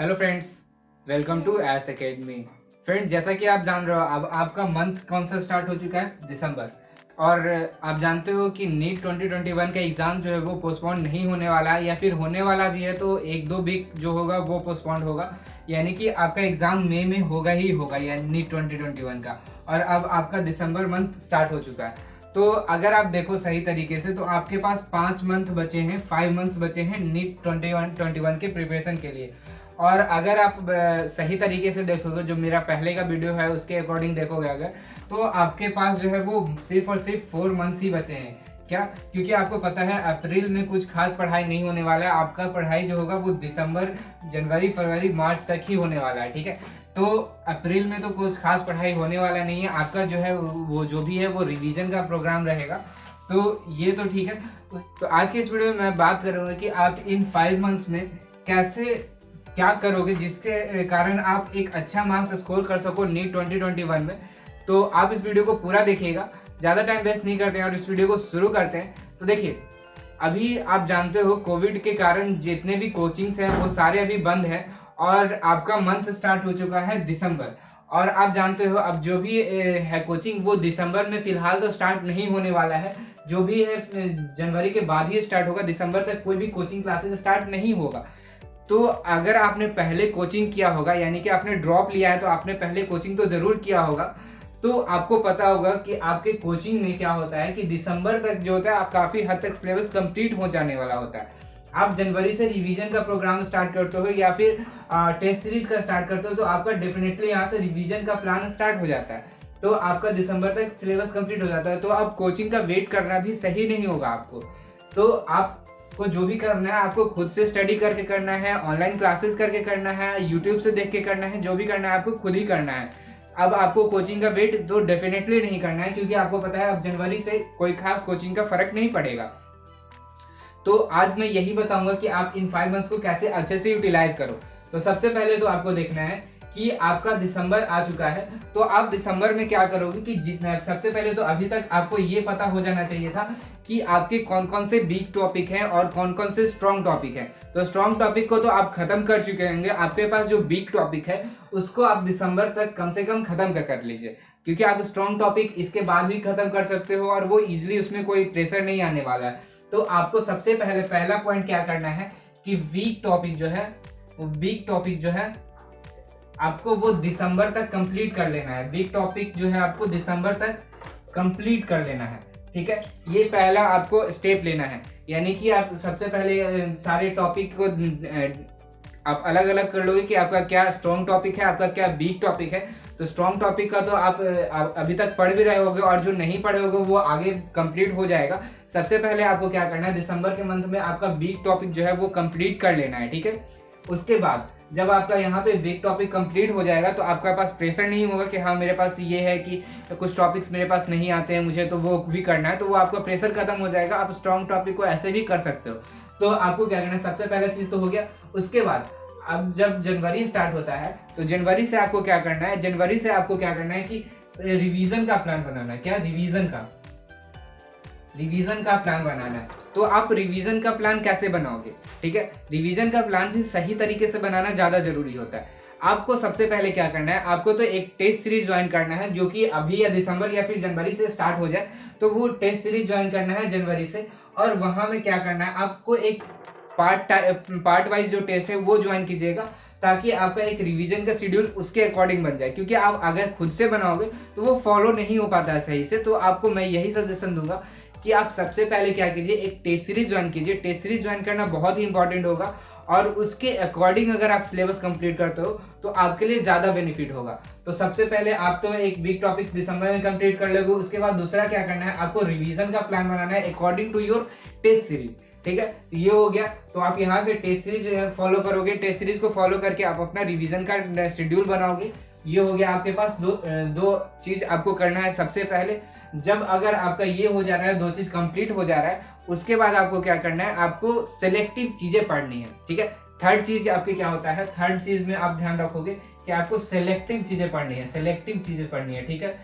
Hello friends, welcome to S academy. Friends, जैसा कि आप जान रहे हो, अब आपका मंथ कौन सा स्टार्ट हो चुका है? दिसंबर। और आप जानते हो कि नीट 2021 का एग्ज़ाम जो है वो पोस्टपोन नहीं होने वाला है, या फिर होने वाला भी है तो एक दो वीक जो होगा वो पोस्टपोन होगा। यानी कि आपका एग्ज़ाम मई में होगा ही होगा, यानी नीट 2021 का। और अब आपका दिसंबर मंथ स्टार्ट हो चुका है। तो अगर आप देखो सही तरीके से, तो आपके पास 5 मंथ बचे हैं, 5 मंथ्स बचे हैं नीट 2021 के प्रिपरेशन के लिए। और अगर आप सही तरीके से देखोगे, जो मेरा पहले का वीडियो है उसके अकॉर्डिंग देखोगे अगर, तो आपके पास जो है वो सिर्फ और सिर्फ 4 मंथ्स ही बचे हैं। क्या? क्योंकि आपको पता है अप्रैल में कुछ खास पढ़ाई नहीं होने वाला है। आपका पढ़ाई जो होगा वो दिसंबर, जनवरी, फरवरी, मार्च तक ही होने वाला है। ठीक है, तो अप्रैल में तो कुछ खास पढ़ाई होने वाला नहीं है। आपका जो है वो जो भी है वो रिवीजन का प्रोग्राम रहेगा। तो ये तो ठीक है। तो आज के इस वीडियो में मैं बात करूंगा कि आप इन 5 मंथ्स में कैसे क्या करोगे जिसके कारण आप एक अच्छा मार्क्स स्कोर कर सको नीट 2021 में। तो आप इस वीडियो को पूरा देखिएगा। ज़्यादा टाइम वेस्ट नहीं करते हैं और इस वीडियो को शुरू करते हैं। तो देखिए, अभी आप जानते हो कोविड के कारण जितने भी कोचिंग्स हैं वो सारे अभी बंद हैं। और आपका मंथ स्टार्ट हो चुका है दिसंबर। और आप जानते हो अब जो भी है कोचिंग वो दिसंबर में फिलहाल तो स्टार्ट नहीं होने वाला है। जो भी है जनवरी के बाद ही स्टार्ट होगा। दिसंबर तक कोई भी कोचिंग क्लासेस स्टार्ट नहीं होगा। तो अगर आपने पहले कोचिंग किया होगा, यानी कि आपने ड्रॉप लिया है, तो आपने पहले कोचिंग तो जरूर किया होगा। तो आपको पता होगा कि आपके कोचिंग में क्या होता है कि दिसंबर तक जो होता है आप काफी हद तक सिलेबस कंप्लीट हो जाने वाला होता है। आप जनवरी से रिवीजन का प्रोग्राम स्टार्ट करते हो या फिर टेस्ट सीरीज का स्टार्ट करते हो, तो आपका डेफिनेटली यहाँ से रिवीजन का प्लान स्टार्ट हो जाता है। तो आपका दिसंबर तक सिलेबस कंप्लीट हो जाता है। तो अब कोचिंग का वेट करना भी सही नहीं होगा आपको। तो आप को जो भी करना है आपको खुद से स्टडी करके करना है, ऑनलाइन क्लासेस करके करना है, यूट्यूब से देख के करना है। जो भी करना है आपको खुद ही करना है। अब आपको कोचिंग का वेट तो डेफिनेटली नहीं करना है, क्योंकि आपको पता है अब जनवरी से कोई खास कोचिंग का फर्क नहीं पड़ेगा। तो आज मैं यही बताऊंगा कि आप इन 5 मंथ्स को कैसे अच्छे से यूटिलाइज करो। तो सबसे पहले तो आपको देखना है कि आपका दिसंबर आ चुका है। तो आप दिसंबर में क्या करोगे कि जितना सबसे पहले तो अभी तक आपको ये पता हो जाना चाहिए था कि आपके कौन कौन से वीक टॉपिक हैं और कौन कौन से स्ट्रॉन्ग टॉपिक हैं। तो स्ट्रॉन्ग टॉपिक को तो आप खत्म कर चुके होंगे। आपके पास जो वीक टॉपिक है उसको आप दिसंबर तक कम से कम खत्म कर लीजिए, क्योंकि आप स्ट्रॉन्ग टॉपिक इसके बाद भी खत्म कर सकते हो और वो इजिली उसमें कोई प्रेशर नहीं आने वाला है। तो आपको सबसे पहले पहला पॉइंट क्या करना है कि वीक टॉपिक जो है आपको वो दिसंबर तक कंप्लीट कर लेना है। वीक टॉपिक जो है आपको दिसंबर तक कंप्लीट कर लेना है। ठीक है, ये पहला आपको स्टेप लेना है। यानी कि आप सबसे पहले सारे टॉपिक को आप अलग अलग कर लोगे कि आपका क्या स्ट्रॉन्ग टॉपिक है, आपका क्या वीक टॉपिक है। तो स्ट्रॉन्ग टॉपिक का तो आप अभी तक पढ़ भी रहे होगे, और जो नहीं पढ़े होगे वो आगे कंप्लीट हो जाएगा। सबसे पहले आपको क्या करना है, दिसंबर के मंथ में आपका वीक टॉपिक जो है वो कंप्लीट कर लेना है। ठीक है, उसके बाद जब आपका यहाँ पे वीक टॉपिक कंप्लीट हो जाएगा तो आपका पास प्रेशर नहीं होगा कि हाँ मेरे पास ये है कि कुछ टॉपिक्स मेरे पास नहीं आते हैं मुझे, तो वो भी करना है। तो वो आपका प्रेशर खत्म हो जाएगा। आप स्ट्रॉन्ग टॉपिक को ऐसे भी कर सकते हो। तो आपको क्या करना है, सबसे पहला चीज तो हो गया। उसके बाद अब जब जनवरी स्टार्ट होता है तो जनवरी से आपको क्या करना है, जनवरी से आपको क्या करना है कि रिवीजन का प्लान बनाना है। क्या? रिवीजन का प्लान बनाना है। तो आप रिवीजन का प्लान कैसे बनाओगे? ठीक है, रिवीजन का प्लान भी सही तरीके से बनाना ज्यादा जरूरी होता है। आपको सबसे पहले क्या करना है, आपको तो एक टेस्ट सीरीज ज्वाइन करना है, जो कि अभी या दिसंबर या फिर जनवरी से स्टार्ट हो जाए। तो वो टेस्ट सीरीज ज्वाइन करना है जनवरी से। और वहां में क्या करना है, आपको एक पार्ट वाइज जो टेस्ट है वो ज्वाइन कीजिएगा, ताकि आपका एक रिवीजन का शेड्यूल उसके अकॉर्डिंग बन जाए। क्योंकि आप अगर खुद से बनाओगे तो वो फॉलो नहीं हो पाता है सही से। तो आपको मैं यही सजेशन दूंगा कि आप सबसे पहले क्या कीजिए, एक टेस्ट सीरीज ज्वाइन कीजिए। टेस्ट सीरीज ज्वाइन करना बहुत ही इंपॉर्टेंट होगा, और उसके अकॉर्डिंग अगर आप सिलेबस कंप्लीट करते हो तो आपके लिए ज्यादा बेनिफिट होगा। तो सबसे पहले आप तो एक वीक टॉपिक दिसंबर में कंप्लीट कर लोगे। उसके बाद दूसरा क्या करना है, आपको रिवीजन का प्लान बनाना है according to your test series. ठीक है, ये हो गया। तो आप यहाँ से टेस्ट सीरीज फॉलो करोगे। टेस्ट सीरीज को फॉलो करके आप अपना रिवीजन का शेड्यूल बनाओगे। ये हो गया आपके पास दो चीज आपको करना है। सबसे पहले जब अगर आपका ये हो जा रहा है, दो चीज कंप्लीट हो जा रहा है, उसके बाद आपको क्या करना है, आपको सेलेक्टिव चीजें पढ़नी है। ठीक है, थर्ड चीज आपकी क्या होता है, थर्ड चीज में आप ध्यान रखोगे कि आपको सेलेक्टिव चीजें पढ़नी है। ठीक है,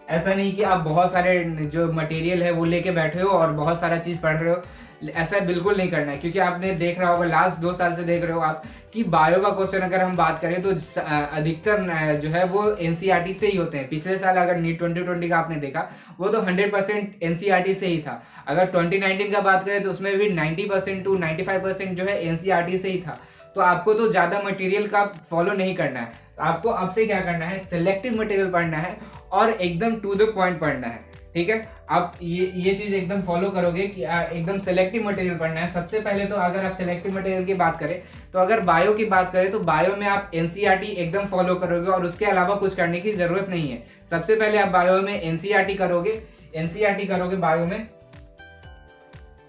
ऐसा नहीं कि आप बहुत सारे जो मटेरियल है वो लेके बैठे हो और बहुत सारा चीज पढ़ रहे हो। ऐसा बिल्कुल नहीं करना है, क्योंकि आपने देख रहा होगा, लास्ट 2 साल से देख रहे हो आप कि बायो का क्वेश्चन अगर हम बात करें तो अधिकतर जो है वो एनसीईआरटी से ही होते हैं। पिछले साल अगर नीट 2020 का आपने देखा वो तो 100% एनसीईआरटी से ही था। अगर 2019 का बात करें तो उसमें भी 90% टू 95% जो है एनसीईआरटी से ही था। तो आपको तो ज्यादा मटेरियल का फॉलो नहीं करना है, आपको अब से क्या करना है, सिलेक्टिव मटेरियल पढ़ना है और एकदम टू द पॉइंट पढ़ना है। ठीक है, आप ये चीज एकदम फॉलो करोगे कि एकदम सिलेक्टिव मटेरियल पढ़ना है। सबसे पहले तो अगर आप सिलेक्टिव मटेरियल की बात करें तो अगर बायो की बात करें तो बायो में आप एनसीईआरटी एकदम फॉलो करोगे और उसके अलावा कुछ करने की जरूरत नहीं है। सबसे पहले आप बायो में एनसीईआरटी करोगे बायो में,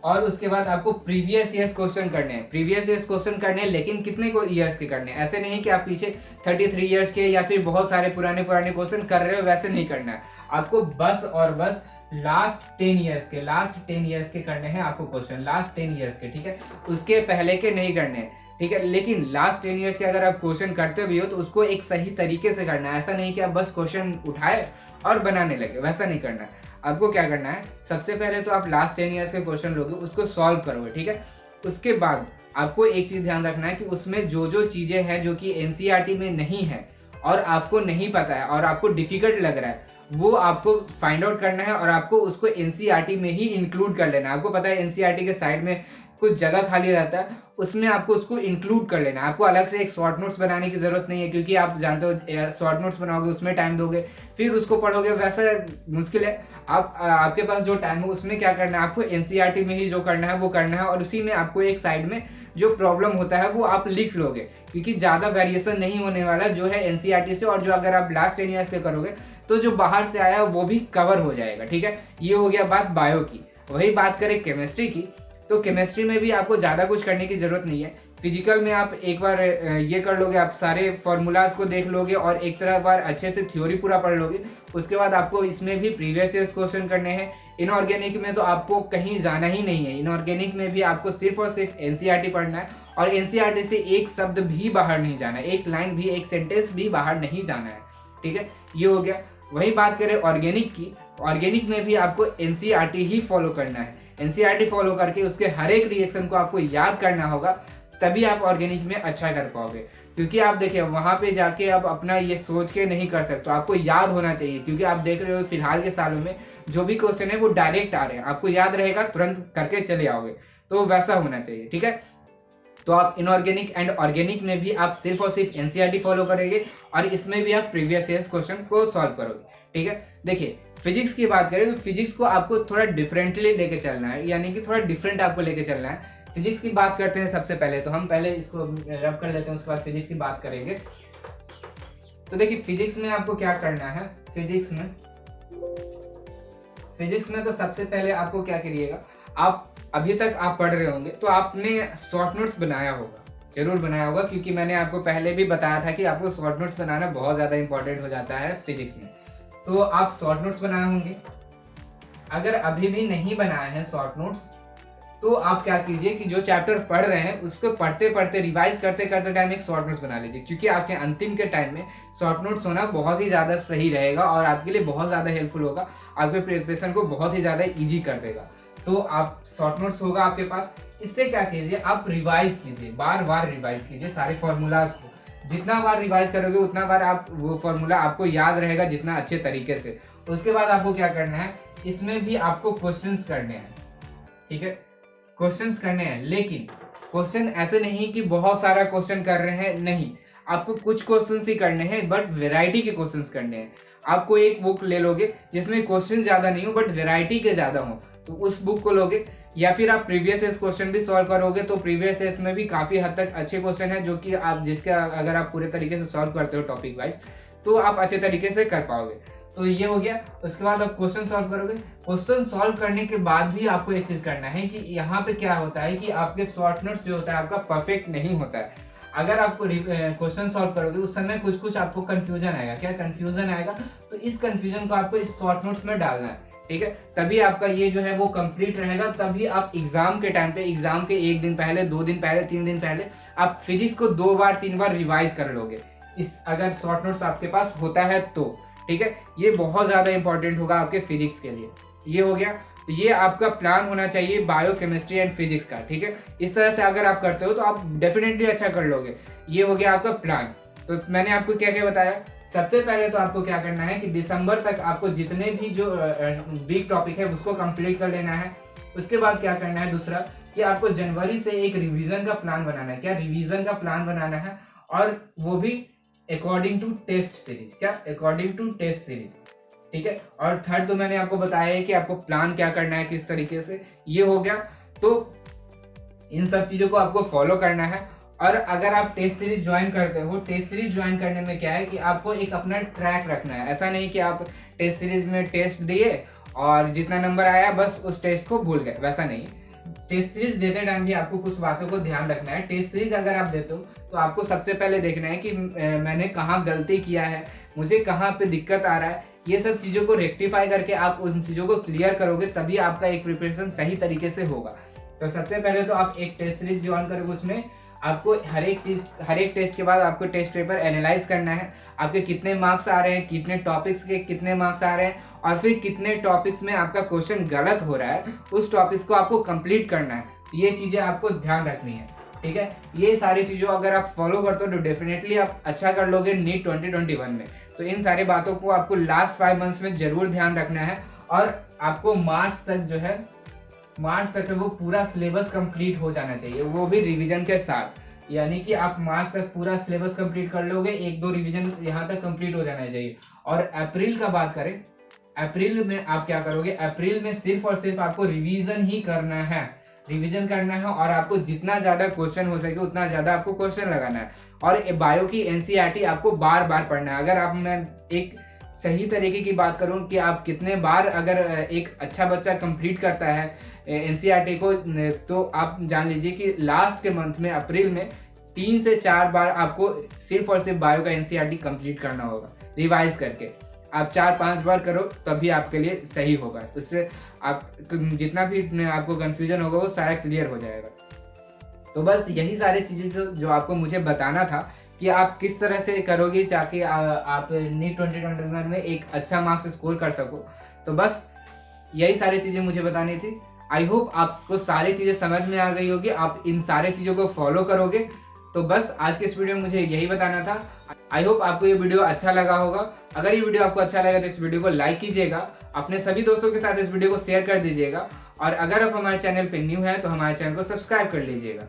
और उसके बाद आपको प्रीवियस ईयर्स क्वेश्चन करने हैं। प्रीवियस ईयर्स क्वेश्चन करने हैं, लेकिन कितने को ईयर्स के करने हैं, ऐसे नहीं कि आप पीछे 33 ईयर्स के या फिर बहुत सारे पुराने क्वेश्चन कर रहे हो, वैसे नहीं करना है। आपको बस और बस लास्ट 10 ईयर्स के करने हैं आपको क्वेश्चन, लास्ट 10 ईयर्स के। ठीक है, उसके पहले के नहीं करने हैं। ठीक है, लेकिन लास्ट 10 ईयर्स के अगर आप क्वेश्चन करते भी हो तो उसको एक सही तरीके से करना है। ऐसा नहीं कि आप बस क्वेश्चन उठाए और बनाने लगे, वैसा नहीं करना है। आपको क्या करना है, सबसे पहले तो आप लास्ट 10 ईयर्स के क्वेश्चन लोगे, उसको सॉल्व करोगे। ठीक है, उसके बाद आपको एक चीज ध्यान रखना है कि उसमें जो जो चीजें हैं जो कि एनसीईआरटी में नहीं है और आपको नहीं पता है और आपको डिफिकल्ट लग रहा है, वो आपको फाइंड आउट करना है और आपको उसको एनसीईआरटी में ही इंक्लूड कर लेना है। आपको पता है एनसीईआरटी के साइड में कुछ जगह खाली रहता है, उसमें आपको उसको इंक्लूड कर लेना है। आपको अलग से एक शॉर्ट नोट्स बनाने की जरूरत नहीं है, क्योंकि आप जानते हो शॉर्ट नोट्स बनाओगे उसमें टाइम दोगे, फिर उसको पढ़ोगे, वैसा मुश्किल है। आपके पास जो टाइम है उसमें क्या करना है, आपको एनसीईआरटी में ही जो करना है वो करना है, और उसी में आपको एक साइड में जो प्रॉब्लम होता है वो आप लिख लोगे, क्योंकि ज्यादा वेरिएशन नहीं होने वाला जो है एनसीईआरटी से। और जो अगर आप लास्ट 10 ईयर्स के करोगे तो जो बाहर से आया वो भी कवर हो जाएगा। ठीक है, ये हो गया बात बायो की। वही बात करें केमिस्ट्री की, तो केमिस्ट्री में भी आपको ज्यादा कुछ करने की जरूरत नहीं है। फिजिकल में आप एक बार ये कर लोगे, आप सारे फॉर्मूलाज को देख लोगे और एक तरह बार अच्छे से थ्योरी पूरा पढ़ लोगे। उसके बाद आपको इसमें भी प्रीवियस ईयर्स क्वेश्चन करने हैं। इनऑर्गेनिक में तो आपको कहीं जाना ही नहीं है, इनऑर्गेनिक में भी आपको सिर्फ और सिर्फ एनसीईआरटी पढ़ना है और एनसीईआरटी से एक शब्द भी बाहर नहीं जाना है, एक लाइन भी, एक सेंटेंस भी बाहर नहीं जाना है। ठीक है, ये हो गया। वही बात करें ऑर्गेनिक की, ऑर्गेनिक में भी आपको एनसीईआरटी ही फॉलो करना है। एनसीईआरटी फॉलो करके उसके हर एक रिएक्शन को आपको याद करना होगा, तभी आप ऑर्गेनिक में अच्छा कर पाओगे। क्योंकि आप देखिए वहां पे जाके आप अपना ये सोच के नहीं कर सकते, आपको याद होना चाहिए। क्योंकि आप देख रहे हो फिलहाल के सालों में जो भी क्वेश्चन है वो डायरेक्ट आ रहे हैं, आपको याद रहेगा, तुरंत करके चले आओगे, तो वैसा होना चाहिए। ठीक है, तो आप इनऑर्गेनिक एंड ऑर्गेनिक में भी आप सिर्फ और सिर्फ एनसीईआरटी फॉलो करेंगे और इसमें भी आप प्रीवियस ईयर्स क्वेश्चन को सॉल्व करोगे। ठीक है, देखिए फिजिक्स की बात करें तो फिजिक्स को आपको थोड़ा डिफरेंटली लेके चलना है, यानी कि थोड़ा डिफरेंट आपको लेके चलना है। फिजिक्स की बात करते हैं सबसे पहले, तो हम पहले इसको रब कर लेते हैं, उसके बाद फिजिक्स की बात करेंगे। तो देखिए फिजिक्स में आपको क्या करना है, फिजिक्स में तो सबसे पहले आपको क्या करिएगा, आप अभी तक आप पढ़ रहे होंगे तो आपने शॉर्ट नोट्स बनाया होगा, जरूर बनाया होगा, क्योंकि मैंने आपको पहले भी बताया था कि आपको शॉर्ट नोट्स बनाना बहुत ज्यादा इंपॉर्टेंट हो जाता है फिजिक्स में। तो आप शॉर्ट नोट्स बनाए होंगे। अगर अभी भी नहीं बनाए हैं शॉर्ट नोट्स तो आप क्या कीजिए कि जो चैप्टर पढ़ रहे हैं उसको पढ़ते पढ़ते रिवाइज करते करते टाइम एक शॉर्ट नोट्स बना लीजिए, क्योंकि आपके अंतिम के टाइम में शॉर्ट नोट्स होना बहुत ही ज्यादा सही रहेगा और आपके लिए बहुत ज्यादा हेल्पफुल होगा, आपके प्रिपरेशन को बहुत ही ज्यादा इजी कर देगा। तो आप शॉर्ट नोट्स होगा आपके पास, इससे क्या कीजिए, आप रिवाइज कीजिए, बार बार रिवाइज कीजिए सारे फॉर्मूलाज को। जितना बार रिवाइज करोगे उतना बार आप वो फॉर्मूला आपको याद रहेगा, जितना अच्छे तरीके से। उसके बाद आपको क्या करना है, इसमें भी आपको क्वेश्चंस करने हैं। ठीक है, क्वेश्चंस करने हैं, लेकिन क्वेश्चन ऐसे नहीं कि बहुत सारा क्वेश्चन कर रहे हैं, नहीं, आपको कुछ क्वेश्चंस ही करने हैं, बट वैरायटी के क्वेश्चंस करने हैं। आपको एक बुक ले लोगे जिसमें क्वेश्चन ज्यादा नहीं हो बट वैरायटी के ज्यादा हो, तो उस बुक को लोगे, या फिर आप प्रीवियस ईयर्स क्वेश्चन भी सॉल्व करोगे। तो प्रीवियस ईयर्स में भी काफी हद तक अच्छे क्वेश्चन है जो कि आप जिसका अगर आप पूरे तरीके से सॉल्व करते हो टॉपिक वाइज तो आप अच्छे तरीके से कर पाओगे। तो ये हो गया। उसके बाद आप क्वेश्चन सॉल्व करोगे। क्वेश्चन सॉल्व करने के बाद भी आपको एक चीज करना है कि यहाँ पे क्या होता है कि आपके शॉर्ट नोट्स जो होता है आपका परफेक्ट नहीं होता है। अगर आपको क्वेश्चन सॉल्व करोगे उस समय कुछ कुछ आपको कंफ्यूजन आएगा। क्या कंफ्यूजन आएगा? तो इस कंफ्यूजन को आपको इस शॉर्ट नोट्स में डालना है, ठीक है, तभी आपका ये जो है वो कंप्लीट रहेगा। तभी आप एग्जाम के टाइम पे, एग्जाम के 1 दिन पहले, 2 दिन पहले, 3 दिन पहले आप फिजिक्स को 2 बार 3 बार रिवाइज कर लोगे, इस अगर शॉर्ट नोट्स आपके पास होता है तो, ठीक है। ये बहुत ज्यादा इंपॉर्टेंट होगा आपके फिजिक्स के लिए। ये हो गया। तो ये आपका प्लान होना चाहिए बायो केमिस्ट्री एंड फिजिक्स का, ठीक है। इस तरह से अगर आप करते हो तो आप डेफिनेटली अच्छा कर लोगे। ये हो गया आपका प्लान। तो मैंने आपको क्या क्या बताया। सबसे पहले तो आपको क्या करना है कि दिसंबर तक आपको जितने भी जो वीक टॉपिक है उसको कंप्लीट कर लेना है। उसके बाद क्या करना है दूसरा कि आपको जनवरी से एक रिवीजन का प्लान बनाना है। क्या रिवीजन का प्लान बनाना है, और वो भी अकॉर्डिंग टू टेस्ट सीरीज। क्या अकॉर्डिंग टू टेस्ट सीरीज, ठीक है। और थर्ड तो मैंने आपको बताया है कि आपको प्लान क्या करना है किस तरीके से, ये हो गया। तो इन सब चीजों को आपको फॉलो करना है। और अगर आप टेस्ट सीरीज ज्वाइन करते हो, टेस्ट सीरीज ज्वाइन करने में क्या है कि आपको एक अपना ट्रैक रखना है। ऐसा नहीं कि आप टेस्ट सीरीज में टेस्ट दिए और जितना नंबर आया बस उस टेस्ट को भूल गए, वैसा नहीं। टेस्ट सीरीज देते टाइम भी आपको कुछ बातों को ध्यान रखना है। टेस्ट सीरीज अगर आप देते हो तो आपको सबसे पहले देखना है कि मैंने कहाँ गलती किया है, मुझे कहाँ पे दिक्कत आ रहा है। ये सब चीज़ों को रेक्टिफाई करके आप उन चीज़ों को क्लियर करोगे, तभी आपका एक प्रिपरेशन सही तरीके से होगा। तो सबसे पहले तो आप एक टेस्ट सीरीज ज्वाइन करोगे, उसमें आपको हर एक टेस्ट के बाद आपको टेस्ट पेपर एनालाइज करना है। आपके कितने मार्क्स आ रहे हैं, कितने टॉपिक्स के कितने मार्क्स आ रहे हैं, और फिर कितने टॉपिक्स में आपका क्वेश्चन गलत हो रहा है, उस टॉपिक्स को आपको कंप्लीट करना है। ये चीज़ें आपको ध्यान रखनी है, ठीक है। ये सारी चीज़ों अगर आप फॉलो करते हो तो डेफिनेटली आप अच्छा कर लोगे नीट 2021 में। तो इन सारी बातों को आपको लास्ट 5 मंथ्स में जरूर ध्यान रखना है। और आपको मार्च तक वो पूरा सिलेबस कंप्लीट हो जाना चाहिए, वो भी रिवीजन के साथ। यानी कि आप मार्च तक पूरा सिलेबस कंप्लीट कर लोगे, 1-2 रिवीजन यहाँ तक कंप्लीट हो जाना चाहिए। और अप्रैल का बात करें, अप्रैल में आप क्या करोगे, अप्रैल में सिर्फ और सिर्फ आपको रिवीजन ही करना है, रिवीजन करना है। और आपको जितना ज्यादा क्वेश्चन हो सके उतना ज्यादा आपको क्वेश्चन लगाना है। और बायो की एनसीईआरटी आपको बार बार पढ़ना है। अगर आप, मैं एक सही तरीके की बात करूं कि आप कितने बार अगर एक अच्छा बच्चा कंप्लीट करता है एनसीईआरटी को, तो आप जान लीजिए कि लास्ट के मंथ में अप्रैल में 3 से 4 बार आपको सिर्फ और सिर्फ बायो का एनसीईआरटी कंप्लीट करना होगा रिवाइज करके। आप 4-5 बार करो तभी आपके लिए सही होगा। उससे आप जितना भी आपको कंफ्यूजन होगा वो सारा क्लियर हो जाएगा। तो बस यही सारी चीज़ें जो आपको मुझे बताना था कि आप किस तरह से करोगे ताकि आप नीट 2021 में एक अच्छा मार्क्स स्कोर कर सको। तो बस यही सारी चीज़ें मुझे बतानी थी। आई होप आपको सारी चीज़ें समझ में आ गई होगी, आप इन सारी चीज़ों को फॉलो करोगे। तो बस आज के इस वीडियो में मुझे यही बताना था। आई होप आपको ये वीडियो अच्छा लगा होगा। अगर ये वीडियो आपको अच्छा लगा तो इस वीडियो को लाइक कीजिएगा, अपने सभी दोस्तों के साथ इस वीडियो को शेयर कर दीजिएगा। और अगर आप हमारे चैनल पे न्यू हैं तो हमारे चैनल को सब्सक्राइब कर लीजिएगा।